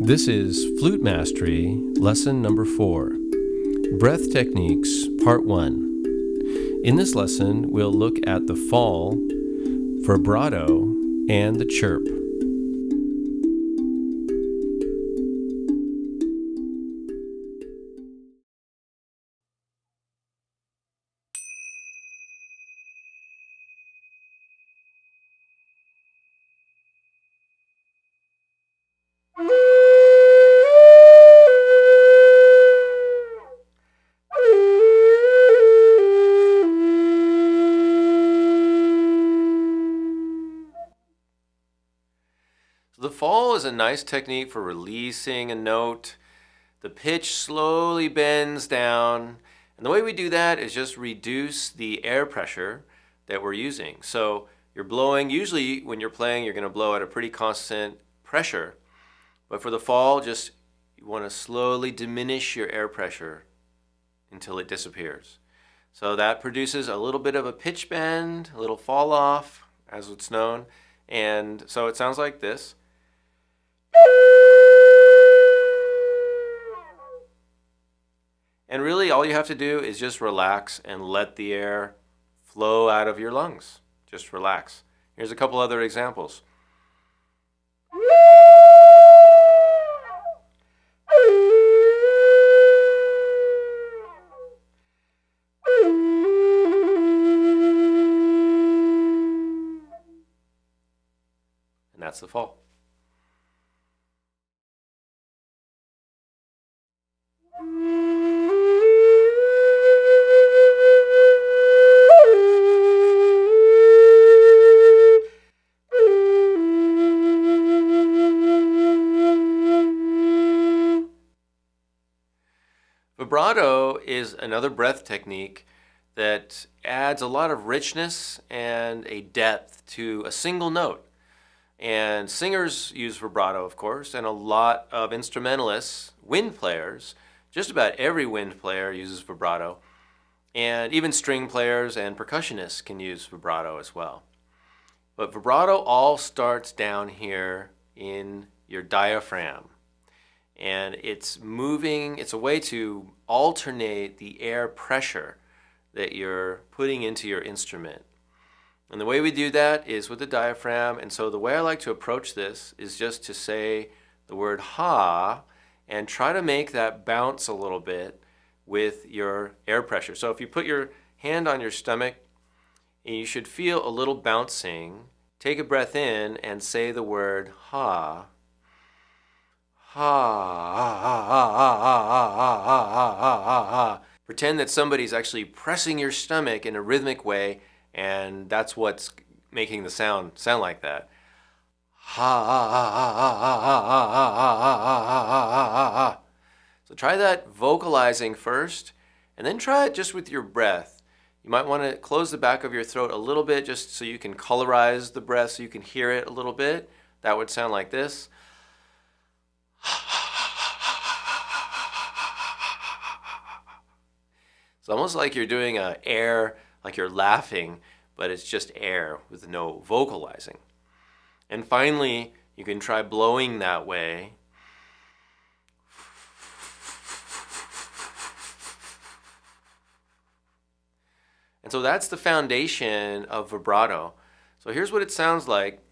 This is Flute Mastery, Lesson Number 4, Breath Techniques, Part 1. In this lesson, we'll look at the fall, vibrato, and the chirp. The fall is a nice technique for releasing a note. The pitch slowly bends down, and the way we do that is just reduce the air pressure that we're using. So you're blowing, usually when you're playing, you're going to blow at a pretty constant pressure. But for the fall, just you want to slowly diminish your air pressure until it disappears. So that produces a little bit of a pitch bend, a little fall off, as it's known. And so it sounds like this. And really all you have to do is just relax and let the air flow out of your lungs. Just relax. Here's a couple other examples. And that's the fall. Vibrato is another breath technique that adds a lot of richness and a depth to a single note. And singers use vibrato, of course, and a lot of instrumentalists, wind players, just about every wind player uses vibrato. And even string players and percussionists can use vibrato as well. But vibrato all starts down here in your diaphragm. And it's moving, it's a way to alternate the air pressure that you're putting into your instrument. And the way we do that is with the diaphragm. And so the way I like to approach this is just to say the word ha and try to make that bounce a little bit with your air pressure. So if you put your hand on your stomach, and you should feel a little bouncing, take a breath in and say the word ha. Ha. Pretend that somebody's actually pressing your stomach in a rhythmic way, and that's what's making the sound like that. Ha. So try that vocalizing first, and then try it just with your breath. You might want to close the back of your throat a little bit just so you can colorize the breath so you can hear it a little bit. That would sound like this. It's almost like you're doing air, like you're laughing, but it's just air with no vocalizing. And finally, you can try blowing that way. And so that's the foundation of vibrato. So here's what it sounds like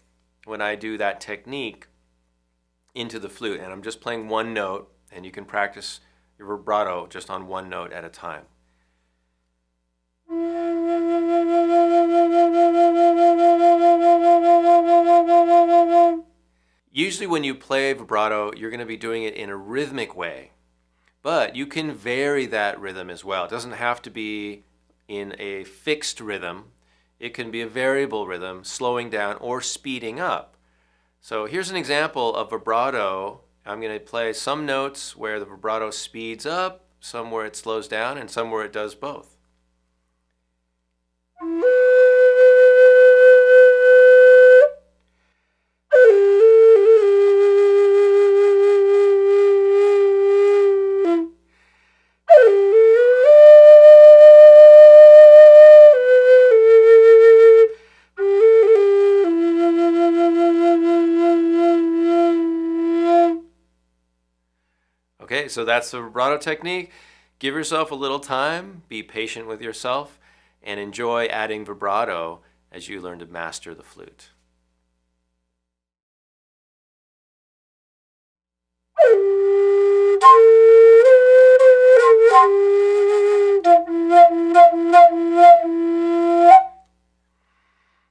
when I do that technique into the flute. And I'm just playing one note, and you can practice your vibrato just on one note at a time. Usually when you play vibrato, you're going to be doing it in a rhythmic way. But you can vary that rhythm as well. It doesn't have to be in a fixed rhythm. It can be a variable rhythm, slowing down or speeding up. So here's an example of vibrato. I'm going to play some notes where the vibrato speeds up, some where it slows down, and some where it does both. Okay, so that's the vibrato technique. Give yourself a little time, be patient with yourself, and enjoy adding vibrato as you learn to master the flute.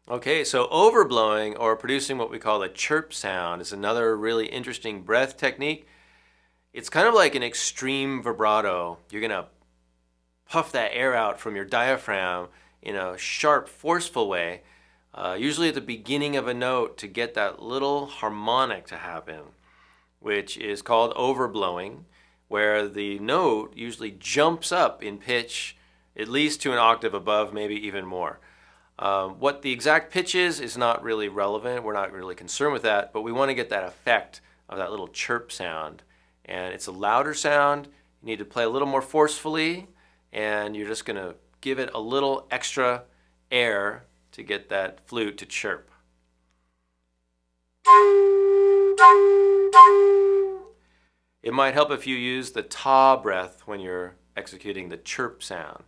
Okay, so overblowing or producing what we call a chirp sound is another really interesting breath technique. It's kind of like an extreme vibrato. You're going to puff that air out from your diaphragm in a sharp, forceful way, usually at the beginning of a note to get that little harmonic to happen, which is called overblowing, where the note usually jumps up in pitch at least to an octave above, maybe even more. What the exact pitch is not really relevant. We're not really concerned with that, but we want to get that effect of that little chirp sound. And it's a louder sound. You need to play a little more forcefully, and you're just going to give it a little extra air to get that flute to chirp. It might help if you use the ta breath when you're executing the chirp sound.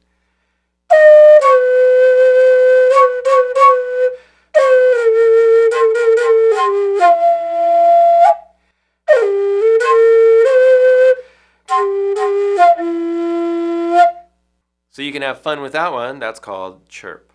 So you can have fun with that one. That's called chirp.